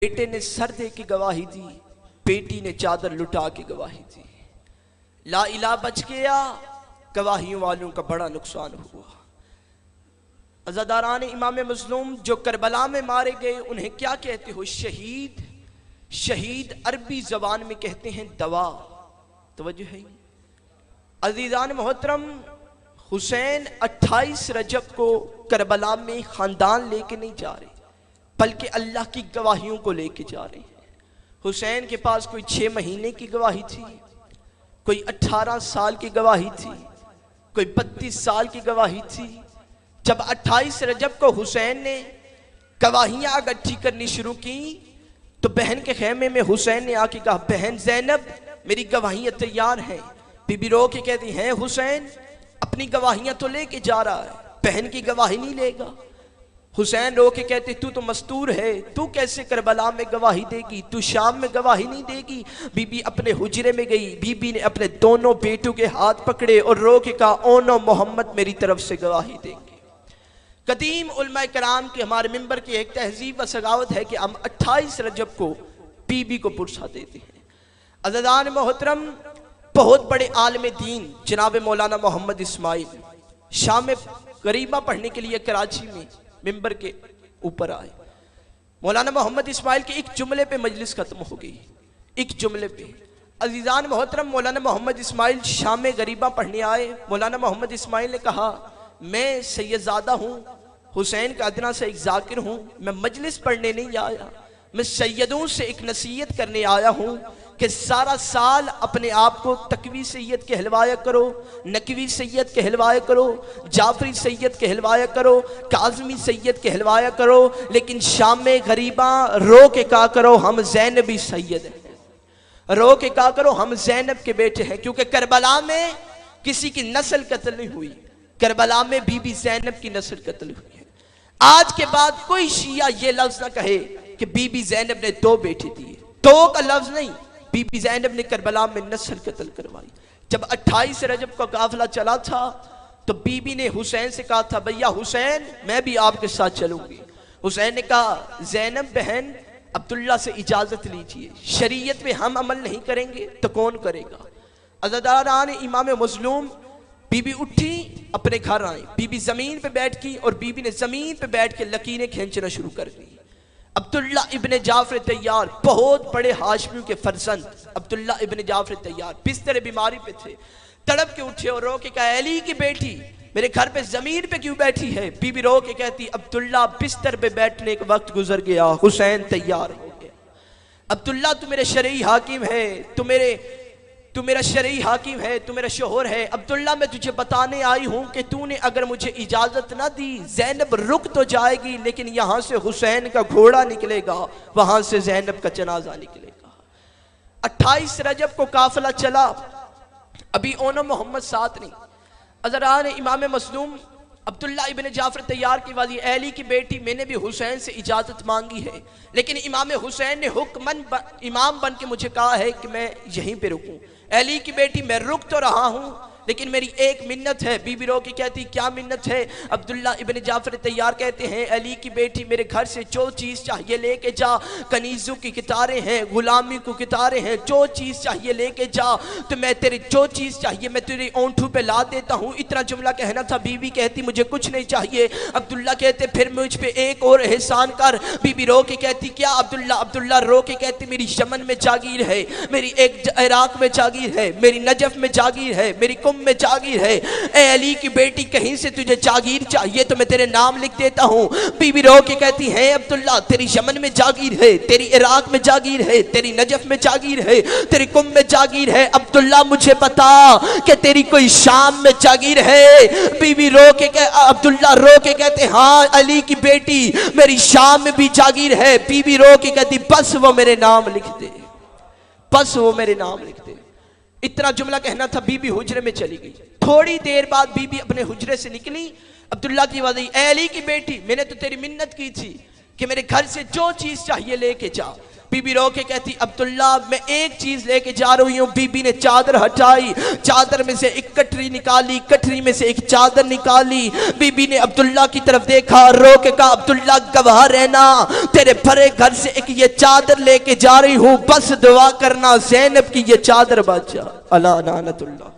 बेटे ने सर दे के गवाही दी, बेटी ने चादर लुटा के गवाही दी। ला इला बच गया, गवाहियों वालों का बड़ा नुकसान हुआ। अज़ादारान इमाम मज़लूम जो करबला में मारे गए, उन्हें क्या कहते हो? शहीद। शहीद अरबी जबान में कहते हैं दवा। तवज्जो है अज़ीज़ान मोहतरम, हुसैन 28 रजब को करबला में खानदान लेके नहीं जा रहे, बल्कि अल्लाह की गवाहियों को लेके जा रहे हैं। हुसैन के पास कोई 6 महीने की गवाही थी, कोई 18 साल की गवाही थी, कोई 32 साल की गवाही थी। जब 28 रजब को हुसैन ने गवाहियां इकट्ठी करनी शुरू की, तो बहन के खेमे में हुसैन ने आके कहा, बहन ज़ैनब मेरी गवाहियां तैयार हैं। बीबी रो के कहती हैं, हुसैन अपनी गवाहियां तो लेके जा रहा है, बहन की गवाही नहीं लेगा। हुसैन रो के कहते, तू तो मस्तूर है, तू कैसे करबला में गवाही देगी, तू शाम में गवाही नहीं देगी। बीबी अपने हुजरे में गई, बीबी ने अपने दोनों बेटों के हाथ पकड़े और रो के कहा, ओ नो मोहम्मद मेरी तरफ से गवाही देंगे। कदीम उलमा कराम के हमारे मिंबर की एक तहजीब व सगावत है कि हम 28 रजब को बीबी को पुरसा देते हैं। अज़ीज़ान मोहतरम, बहुत बड़े आलिम दीन जनाब मौलाना मोहम्मद इस्माइल शाम में गरीबा पढ़ने के लिए कराची में मिंबर के ऊपर आए। मौलाना मोहम्मद इस्माइल के एक जुमले पे मजलिस खत्म हो गई, एक जुमले पे। अजीजान मोहतरम, मौलाना मोहम्मद इस्माइल शाम में गरीबा पढ़ने आए। मौलाना मोहम्मद इस्माइल ने कहा, मैं सैयदजादा हूँ, हुसैन का अदना से एक जाकिर हूँ, मैं मजलिस पढ़ने नहीं आया, मैं सैयदों से एक नसीहत करने आया हूँ कि सारा साल अपने आप को तकवी सैयद कहलवाया करो, नकवी सैयद कहलवाया करो, जाफरी सैयद कहलवाया करो, काज़मी सैयद कहलवाया करो, लेकिन शाम में गरीबा रो के कहा करो, हम ज़ैनबी सैयद हैं। रो के कहा करो, हम ज़ैनब के बेटे हैं। क्योंकि करबला में किसी की नस्ल कत्ल नहीं हुई, करबला में बीबी ज़ैनब की नस्ल कत्ल हुई है। आज के बाद कोई शिया ये लफ्ज ना कहे कि बीबी ज़ैनब ने 2 बेटे दिए, 2 का लफ्ज नहीं, बीबी ज़ैनब ने करबला में नस्ल कत्ल करवाई। जब 28 रजब का काफिला चला था, तो बीबी ने हुसैन से कहा था, भैया हुसैन मैं भी आपके साथ चलूंगी। हुसैन ने कहा, ज़ैनब बहन अब्दुल्ला से इजाजत लीजिए, शरीयत में हम अमल नहीं करेंगे तो कौन करेगा। अज़ादारान इमाम मज़लूम, बीबी उठी, अपने घर आई, बीबी जमीन पे बैठ की और बीबी ने जमीन पे बैठ के लकीरें खींचना शुरू कर दी। अब्दुल्ला इब्ने जाफर तैयार, बहुत बड़े हाशमियों के फर्जंद अब्दुल्ला इब्ने जाफर तैयार, बिस्तर बीमारी पे थे, तड़प के उठे और रो के कहा, अली की बेटी मेरे घर पे जमीन पे क्यों बैठी है। बीबी रो के कहती, अब्दुल्ला बिस्तर पे बैठने का वक्त गुजर गया, हुसैन तैयार हो गया। अब्दुल्ला तू मेरे शरई हाकिम है, तू मेरा शरई हाकिम है, तू मेरा शोहर है। अब्दुल्ला मैं तुझे बताने आई हूं कि तूने अगर मुझे इजाजत ना दी, ज़ैनब रुक तो जाएगी, लेकिन यहां से हुसैन का घोड़ा निकलेगा, वहां से ज़ैनब का जनाजा निकलेगा। 28 रजब को काफिला चला, अभी ओनो मोहम्मद साथ नहीं। अज़रान इमाम मज़लूम, अब्दुल्ला इब्ने जाफर तैयार की वाली, अली की बेटी, मैंने भी हुसैन से इजाजत मांगी है, लेकिन इमाम हुसैन ने हुक्मन इमाम बन के मुझे कहा है कि मैं यहीं पे रुकूं। अली की बेटी, मैं रुक तो रहा हूं, लेकिन मेरी एक मिन्नत है। बीबी रो की कहती, क्या मिन्नत है। अब्दुल्ला इब्ने जाफर तैयार कहते हैं, अली की बेटी मेरे घर से जो चीज़ चाहिए लेके जा, कनीज़ों की कितारें हैं, गुलामी को कितारें हैं, जो चीज़ चाहिए लेके जा, तो मैं तेरे जो चीज़ चाहिए मैं तेरे ओंठों पे ला देता हूँ। इतना जुमला कहना था। बीबी कहती, मुझे कुछ नहीं चाहिए। अब्दुल्ला कहते, फिर मुझ पे एक और एहसान कर। बीबी रो के कहती, क्या अब्दुल्ला। अब्दुल्ला रो के कहती, मेरी यमन में जागीर है, मेरी एक इराक में जागीर है, मेरी नजफ में जागीर है, मेरी कुम में जागीर है। ए अली की बेटी, कहीं से तुझे जागीर चाहिए तो मैं तेरे नाम लिख देता हूं। बीबी रो के कहती है, अब्दुल्ला तेरी यमन में जागीर है, तेरी इराक में जागीर है, तेरी नजफ में जागीर है, तेरी कुम में जागीर है। अब्दुल्ला मुझे बता कि तेरी कोई शाम में जागीर है। बीबी रो के अब्दुल्ला रो के कहते, हाँ अली की बेटी मेरी शाम में भी जागीर है। बीबी रो के कहती, बस वो मेरे नाम लिख दे, बस वो मेरे नाम लिख दे। इतना जुमला कहना था। बीबी हुजरे में चली गई। थोड़ी देर बाद बीबी अपने हुजरे से निकली, अब्दुल्ला की आवाज़ आई, अली की बेटी मैंने तो तेरी मिन्नत की थी कि मेरे घर से जो चीज चाहिए लेके जा। बीबी रो के कहती अब्दुल्ला मैं एक चीज लेके जा रही हूँ। बीबी ने चादर हटाई, चादर में से एक कटरी निकाली, कटरी में से एक चादर निकाली। बीबी ने अब्दुल्ला की तरफ देखा, रो के कहा अब्दुल्ला गवाह रहना, तेरे भरे घर से एक ये चादर लेके जा रही हूँ, बस दुआ करना ज़ैनब की ये चादर बच जा। अला नानतुल्लाह।